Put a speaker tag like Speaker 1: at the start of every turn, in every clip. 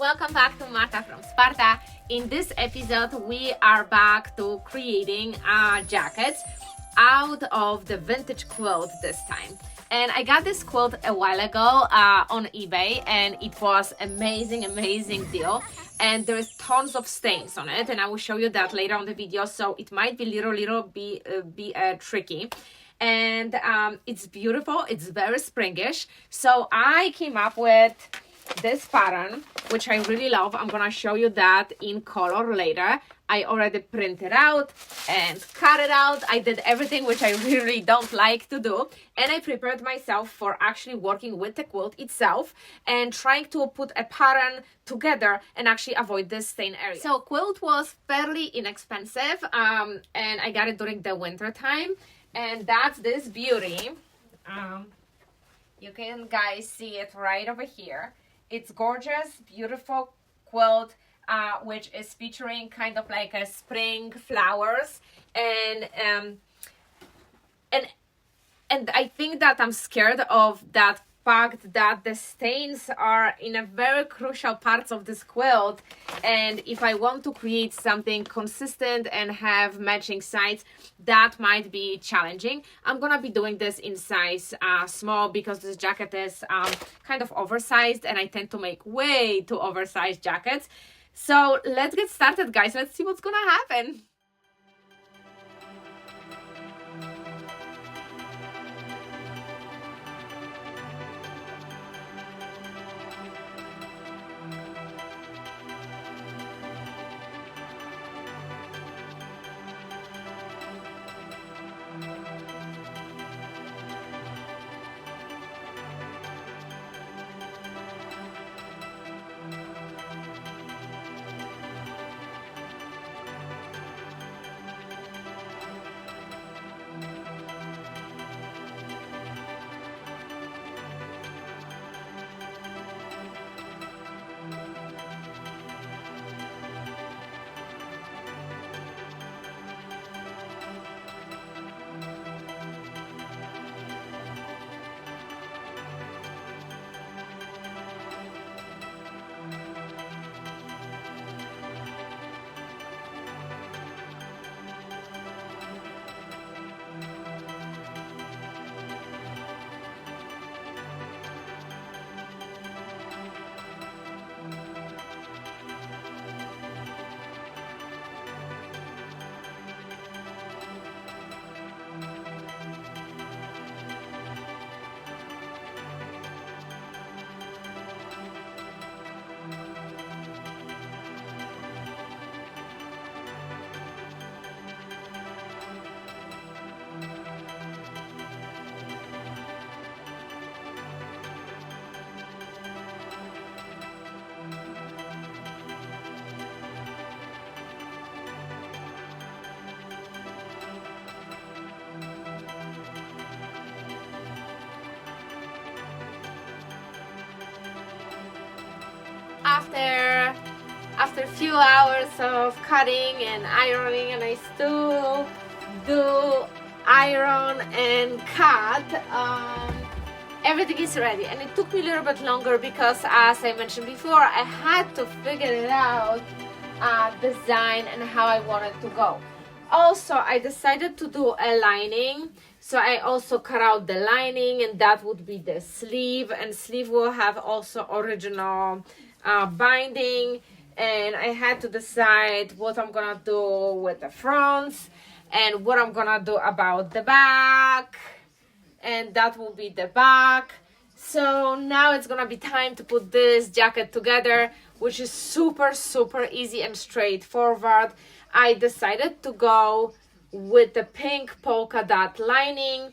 Speaker 1: welcome back to Marta from Sparta. In this episode we are back to creating jackets out of the vintage quilt this time. And I got this quilt a while ago on eBay, and it was amazing deal. And there's tons of stains on it, and I will show you that later on the video, so it might be little tricky. And it's beautiful, it's very springish. So I came up with this pattern, which I really love. I'm gonna show you that in color later. I already printed out and cut it out. I did everything, which I really don't like to do. And I prepared myself for actually working with the quilt itself and trying to put a pattern together and actually avoid this stain area. So quilt was fairly inexpensive, and I got it during the winter time. And that's this beauty. You can guys see it right over here. It's gorgeous, beautiful quilt, which is featuring kind of like a spring flowers, and I think that I'm scared of that fact that the stains are in a very crucial parts of this quilt, and if I want to create something consistent and have matching sides, that might be challenging. I'm gonna be doing this in size small because this jacket is kind of oversized, and I tend to make way too oversized jackets. So let's get started, guys. Let's see what's gonna happen. After a few hours of cutting and ironing, and I still do iron and cut, everything is ready. And it took me a little bit longer because, as I mentioned before, I had to figure it out, design and how I wanted to go. Also, I decided to do a lining, so I also cut out the lining, and that would be the sleeve, and sleeve will have also original binding. And I had to decide what I'm gonna do with the fronts and what I'm gonna do about the back, and that will be the back. So now it's gonna be time to put this jacket together, which is super easy and straightforward. I decided to go with the pink polka dot lining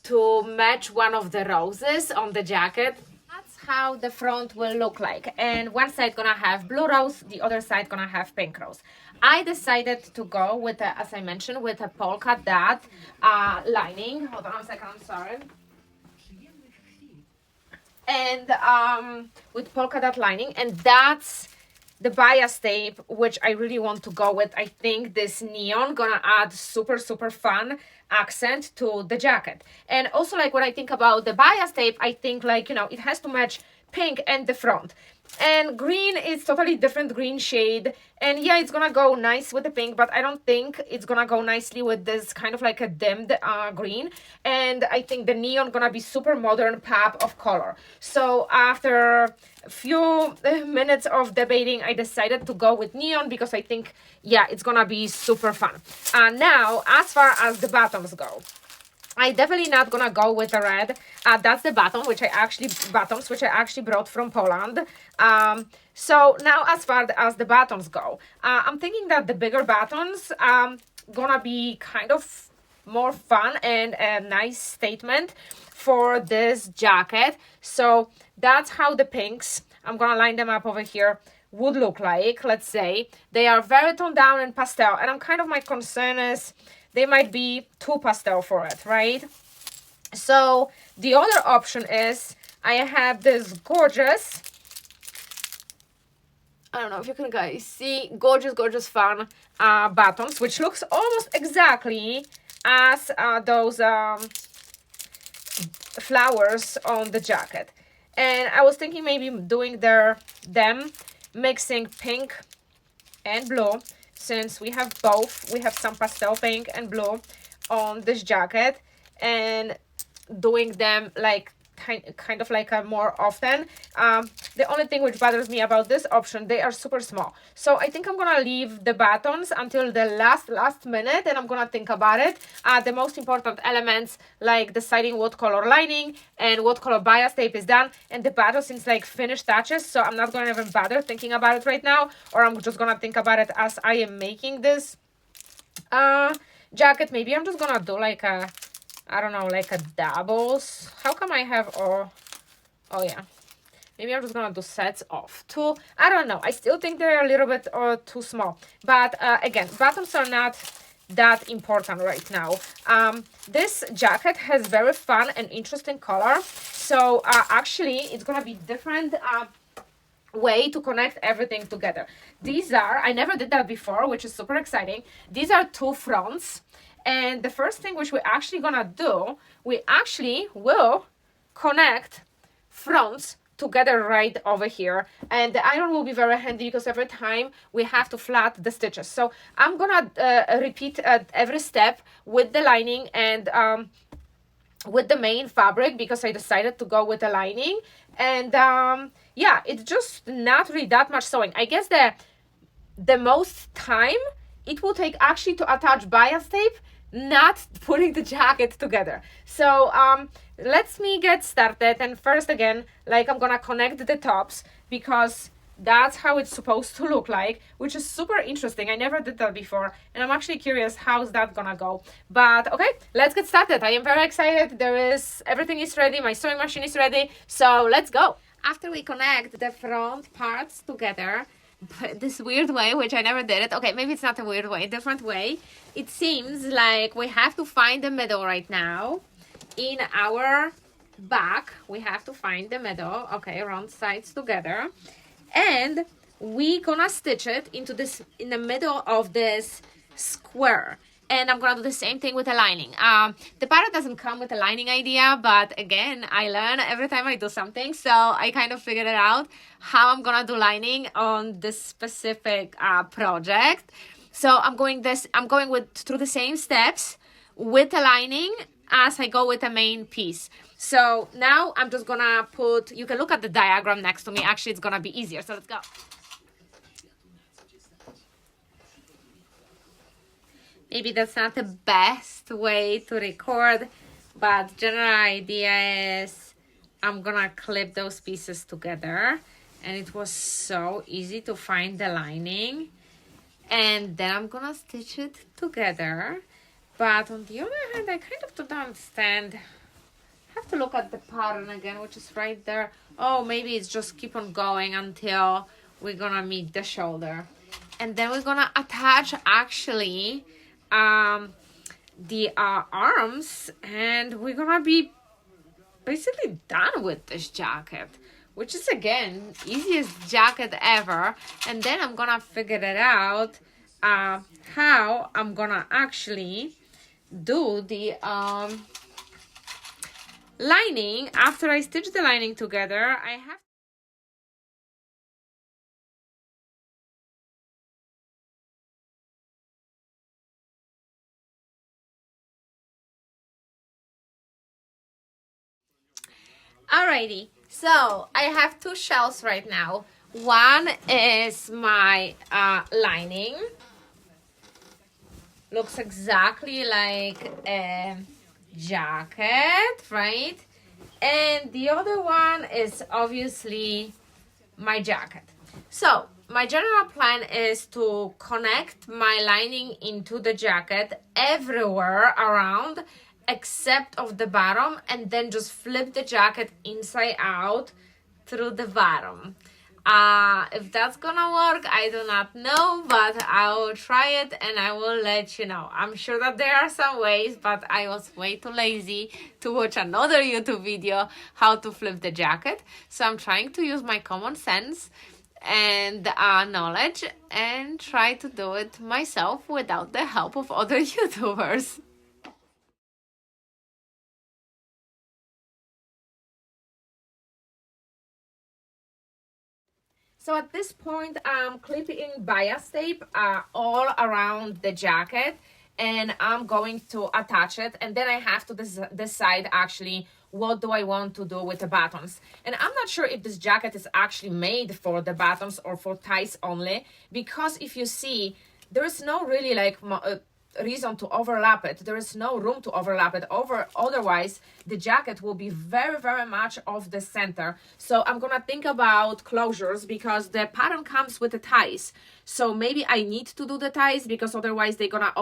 Speaker 1: to match one of the roses on the jacket. That's how the front will look like, and one side gonna have blue rose, the other side gonna have pink rose. I decided to go with a, as I mentioned, with a polka dot lining. Hold on a second, I'm sorry. And with polka dot lining, and that's the bias tape, which I really want to go with. I think this neon gonna add super fun accent to the jacket. And also, like, when I think about the bias tape, I think, like, you know, it has to match pink and the front.
Speaker 2: And green is totally different green shade, and yeah, it's gonna go nice with the pink, but I don't think it's gonna go nicely with this kind of like a dimmed green. And I think the neon gonna be super modern pop of color. So after a few minutes of debating, I decided to go with neon because I think, yeah, it's gonna be super fun. Now, as far as the bottoms go, I definitely not gonna go with the red. That's the bottoms which I actually brought from Poland. So now as far as the bottoms go, I'm thinking that the bigger bottoms gonna be kind of more fun and a nice statement for this jacket. So that's how the pinks, I'm gonna line them up over here, would look like. Let's say they are very toned down and pastel, and I'm kind of, my concern is they might be too pastel for it, right? So the other option is I have this gorgeous, I don't know if you can guys see, gorgeous fun buttons, which looks almost exactly as those flowers on the jacket. And I was thinking maybe doing them mixing pink and blue, since we have both. We have some pastel pink and blue on this jacket, and doing them like kind of like a more often. The only thing which bothers me about this option, they are super small. So I think I'm gonna leave the buttons until the last minute, and I'm gonna think about it. The most important elements, like deciding what color lining and what color bias tape is done, and the buttons seems like finished touches, so I'm not gonna even bother thinking about it right now, or I'm just gonna think about it as I am making this jacket. Maybe I'm just gonna do like a, I don't know, like a doubles. How come I have, oh yeah, maybe I'm just gonna do sets of two. I don't know, I still think they're a little bit too small, but again, buttons are not that important right now. This jacket has very fun and interesting color, so actually it's gonna be different way to connect everything together. These are, I never did that before, which is super exciting. These are two fronts, and the first thing which we're actually gonna do, we actually will connect fronts together right over here, and the iron will be very handy because every time we have to flat the stitches. So I'm gonna repeat every step with the lining and with the main fabric, because I decided to go with the lining. And yeah, it's just not really that much sewing. I guess the most time it will take actually to attach bias tape, not putting the jacket together. So let's me get started. And first, again, like, I'm gonna connect the tops, because that's how it's supposed to look like, which is super interesting. I never did that before, and I'm actually curious how's that gonna go. But okay, let's get started. I am very excited. Everything is ready, my sewing machine is ready, so let's go. After we connect the front parts together, but this weird way, which I never did it. Okay, maybe it's not a weird way, different way. It seems like we have to find the middle right now. In our back, we have to find the middle. Okay, round sides together. And we gonna stitch it into this, in the middle of this square. And I'm gonna do the same thing with the lining. The pattern doesn't come with a lining idea, but again, I learn every time I do something, so I kind of figured it out how I'm gonna do lining on this specific project. So I'm going through the same steps with the lining as I go with the main piece. So now I'm just gonna put, you can look at the diagram next to me, actually it's gonna be easier, so let's go. Maybe that's not the best way to record, but general idea is I'm gonna clip those pieces together, and it was so easy to find the lining, and then I'm gonna stitch it together. But on the other hand, I kind of don't understand. I have to look at the pattern again, which is right there. Oh, maybe it's just keep on going until we're gonna meet the shoulder, and then we're gonna attach actually the arms, and we're gonna be basically done with this jacket, which is, again, easiest jacket ever. And then I'm gonna figure it out how I'm gonna actually do the lining. After I stitch the lining together, I have
Speaker 1: Alrighty, so I have two shelves right now. One is my lining. Looks exactly like a jacket, right? And the other one is obviously my jacket. So my general plan is to connect my lining into the jacket everywhere around except of the bottom, and then just flip the jacket inside out through the bottom. If that's gonna work, I do not know, but I will try it and I will let you know. I'm sure that there are some ways, but I was way too lazy to watch another YouTube video how to flip the jacket. So I'm trying to use my common sense and knowledge and try to do it myself without the help of other YouTubers. So at this point, I'm clipping bias tape all around the jacket, and I'm going to attach it, and then I have to decide actually what do I want to do with the buttons. And I'm not sure if this jacket is actually made for the buttons or for ties only, because if you see, there is no really like reason to overlap it. There is no room to overlap it. Otherwise the jacket will be very much off the center. So I'm gonna think about closures, because the pattern comes with the ties, so maybe I need to do the ties, because otherwise they're gonna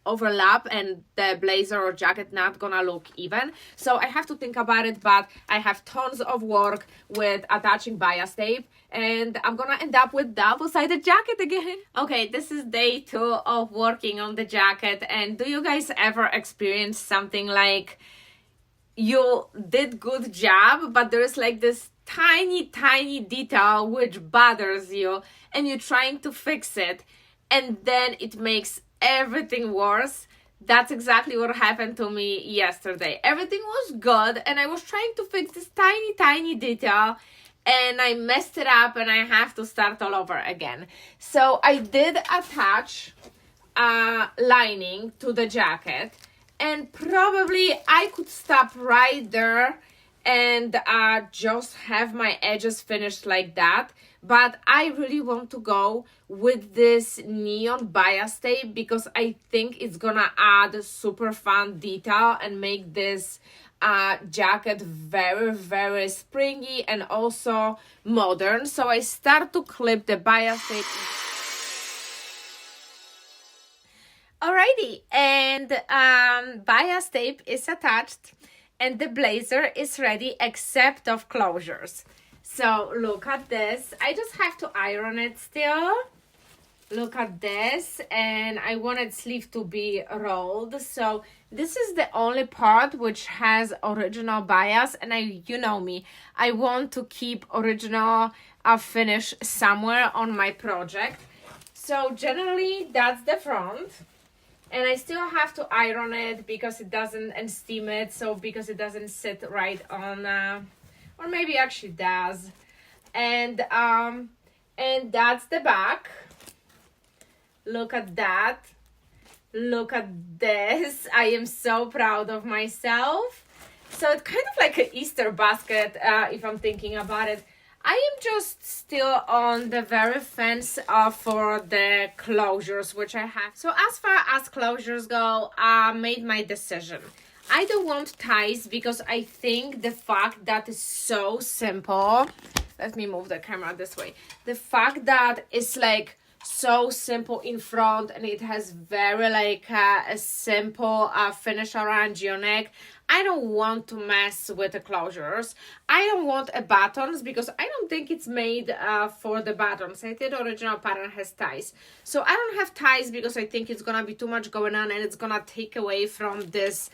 Speaker 1: overlap and the blazer or jacket not gonna look even. So I have to think about it, but I have tons of work with attaching bias tape, and I'm gonna end up with double-sided jacket again. Okay, this is day 2 of working on the jacket, and do you guys ever experience something like you did good job, but there is like this tiny detail which bothers you, and you're trying to fix it, and then it makes everything worse? That's exactly what happened to me yesterday. Everything was good, and I was trying to fix this tiny detail, and I messed it up, and I have to start all over again. So I did attach lining to the jacket, and probably I could stop right there and just have my edges finished like that. But I really want to go with this neon bias tape, because I think it's gonna add super fun detail and make this jacket very springy and also modern. So I start to clip the bias tape. Alrighty, and bias tape is attached, and the blazer is ready except of closures. So look at this. I just have to iron it still. Look at this, and I wanted sleeve to be rolled, so this is the only part which has original bias, and you know me, I want to keep original finish somewhere on my project. So generally that's the front, and I still have to iron it because it doesn't, and steam it, so because it doesn't sit right on or maybe actually does. And that's the back. Look at that. Look at this. I am so proud of myself. So it's kind of like an Easter basket, if I'm thinking about it. I am just still on the very fence for the closures, which I have. So as far as closures go, I made my decision. I don't want ties, because I think the fact that is so simple. Let me move the camera this way. The fact that it's like so simple in front, and it has very like a simple finish around your neck. I don't want to mess with the closures. I don't want buttons, because I don't think it's made for the buttons. I think the original pattern has ties, so I don't have ties because I think it's gonna be too much going on, and it's gonna take away from this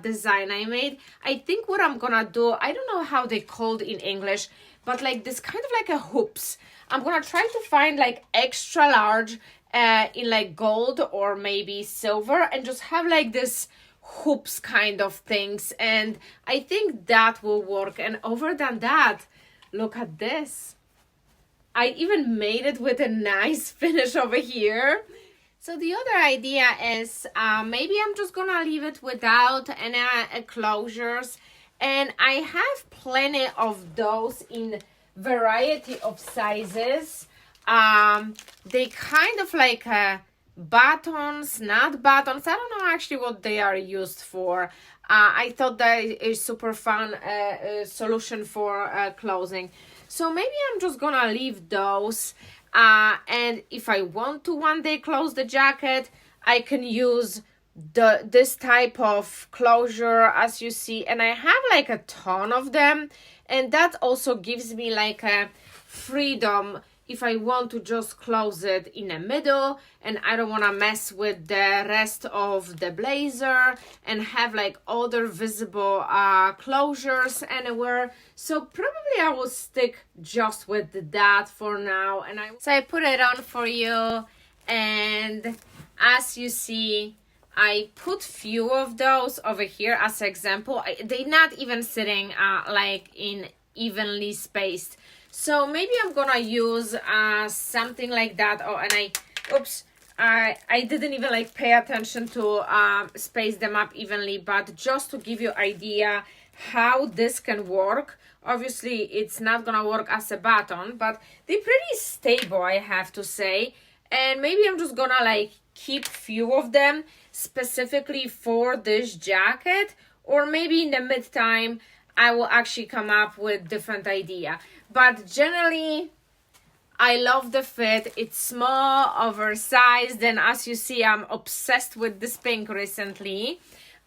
Speaker 1: design I made. I think what I'm gonna do, I don't know how they called in English, but like this kind of like a hoops. I'm gonna try to find like extra large in like gold or maybe silver, and just have like this hoops kind of things, and I think that will work. And over than that, look at this. I even made it with a nice finish over here. So the other idea is maybe I'm just gonna leave it without any closures, and I have
Speaker 2: plenty of those in variety of sizes. They kind of like buttons, not buttons. I don't know actually what they are used for. I thought that is super fun solution for clothing. So maybe I'm just gonna leave those. And if I want to one day close the jacket, I can use this type of closure, as you see, and I have like a ton of them, and that also gives me like a freedom if I want to just close it in the middle and I don't want to mess with the rest of the blazer and have like other visible closures anywhere. So probably I will stick just with that for now. So I put it on for you, and as you see, I put few of those over here as example. They're not even sitting like in evenly spaced. So maybe I'm gonna use something like that. Oh, and I didn't even like pay attention to space them up evenly, but just to give you idea how this can work. Obviously, it's not gonna work as a button, but they're pretty stable, I have to say. And maybe I'm just gonna like keep few of them specifically for this jacket, or maybe in the mid-time I will actually come up with different idea. But generally, I love the fit. It's small, oversized, and as you see, I'm obsessed with this pink recently.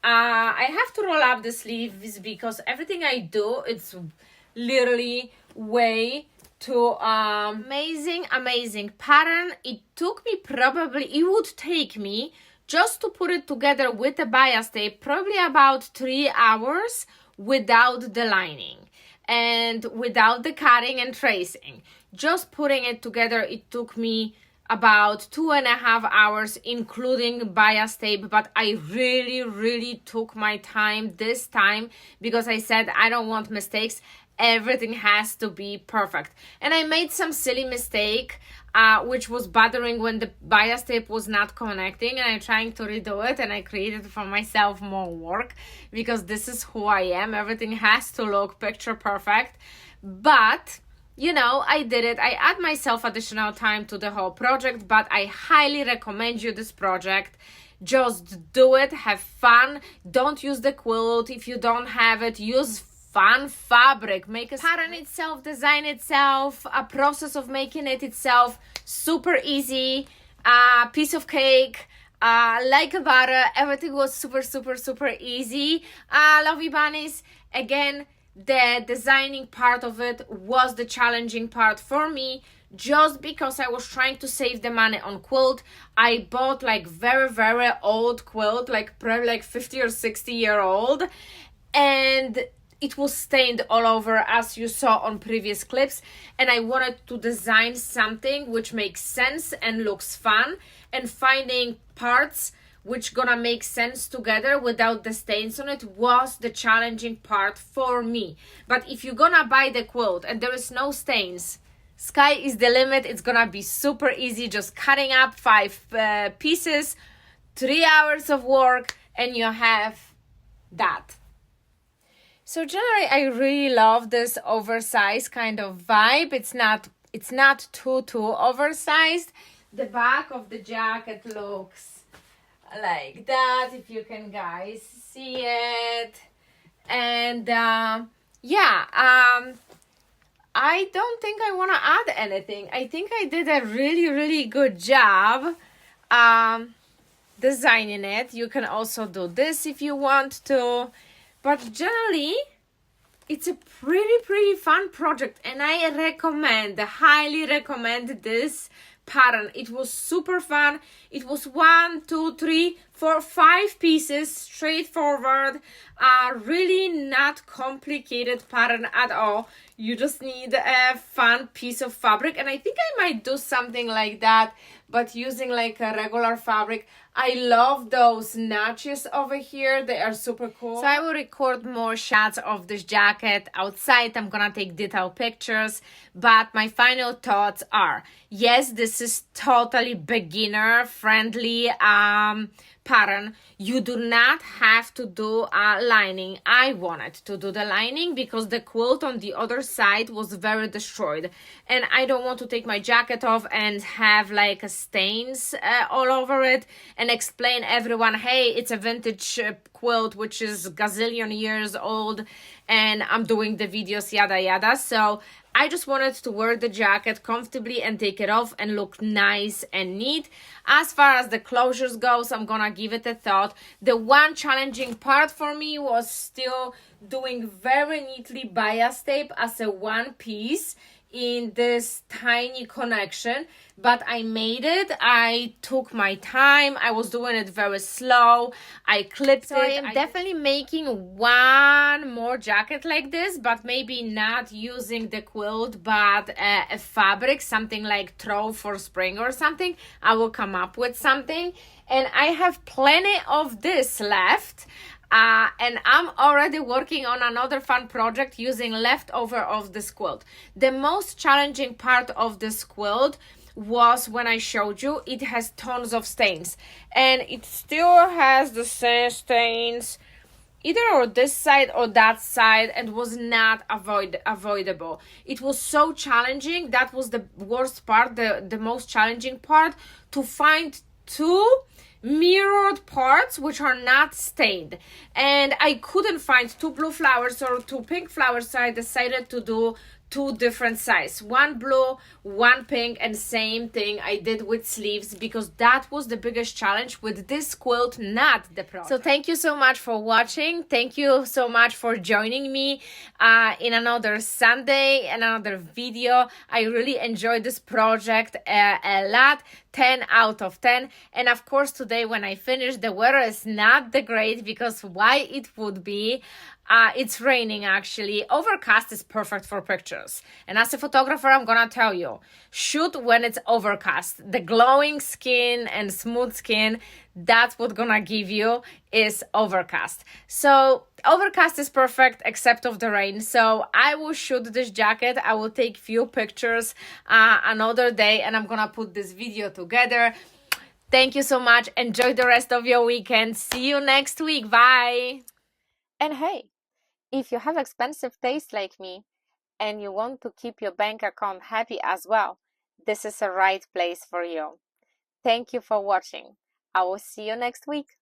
Speaker 2: I have to roll up the sleeves because everything I do, it's literally way too amazing pattern. It took me it would take me just to put it together with the bias tape, probably about 3 hours without the lining and without the cutting and tracing. Just putting it together, it took me about 2.5 hours, including bias tape. But I really took my time this time because I said I don't want mistakes. Everything has to be perfect. And I made some silly mistake, which was bothering when the bias tape was not connecting, and I'm trying to redo it, and I created for myself more work because this is who I am. Everything has to look picture perfect. But you know, I did it. I add myself additional time to the whole project, but I highly recommend you this project. Just do it, have fun. Don't use the quilt if you don't have it. Use fun fabric, make a pattern itself, design itself, a process of making it itself, super easy, piece of cake, like a butter. Everything was super easy. Love you bunnies. Again, the designing part of it was the challenging part for me, just because I was trying to save the money on quilt. I bought like very old quilt, like probably like 50 or 60-year-old, and it was stained all over, as you saw on previous clips, and I wanted to design something which makes sense and looks fun, and finding parts which gonna make sense together without the stains on it was the challenging part for me. But if you're gonna buy the quilt and there is no stains, sky is the limit. It's gonna be super easy, just cutting up 5 pieces, 3 hours of work, and you have that. So generally, I really love this oversized kind of vibe. It's not too oversized. The back of the jacket looks like that, if you can guys see it. And I don't think I want to add anything. I think I did a really good job designing it. You can also do this if you want to, but generally it's a pretty fun project, and I highly recommend this pattern. It was super fun. It was 1, 2, 3, 4, 5 pieces, straightforward, really not complicated pattern at all. You just need a fun piece of fabric, and I think I might do something like that, but using like a regular fabric. I love those notches over here. They are super cool. So I will record more shots of this jacket outside. I'm gonna take detailed pictures, but my final thoughts are, yes, this this is totally beginner friendly pattern. You do not have to do lining. I wanted to do the lining because the quilt on the other side was very destroyed, and I don't want to take my jacket off and have like a stains all over it and explain everyone, hey, it's a vintage quilt which is gazillion years old and I'm doing the videos, yada yada. So I just wanted to wear the jacket comfortably and take it off and look nice and neat. As far as the closures goes, I'm gonna give it a thought. The one challenging part for me was still doing very neatly bias tape as a one piece in this tiny connection, but I made it. I took my time. I was doing it very slow. I clipped it. I am definitely making one more jacket like this, but maybe not using the quilt, but a fabric, something like throw for spring or something. I will come up with something, and I have plenty of this left. And I'm already working on another fun project using leftover of this quilt. The most challenging part of this quilt was when I showed you it has tons of stains, and it still has the same stains either on this side or that side, and was not avoidable. It was so challenging. That was the worst part, the most challenging part, to find two mirrored parts which are not stained, and I couldn't find two blue flowers or two pink flowers, so I decided to do two different sizes, one blue, one pink, and same thing I did with sleeves, because that was the biggest challenge with this quilt, not the project. So thank you so much for watching. Thank you so much for joining me in another Sunday, another video. I really enjoyed this project a lot. 10 out of 10. And of course, today when I finish, the weather is not the great, because why it would be? It's raining actually. Overcast is perfect for pictures. And as a photographer, I'm gonna tell you, shoot when it's overcast. The glowing skin and smooth skin, that's what gonna give you is overcast. So overcast is perfect except of the rain. So I will shoot this jacket. I will take few pictures another day, and I'm gonna put this video together. Thank you so much. Enjoy the rest of your weekend. See you next week. Bye. And hey, if you have expensive taste like me and you want to keep your bank account happy as well, this is the right place for you. Thank you for watching. I will see you next week.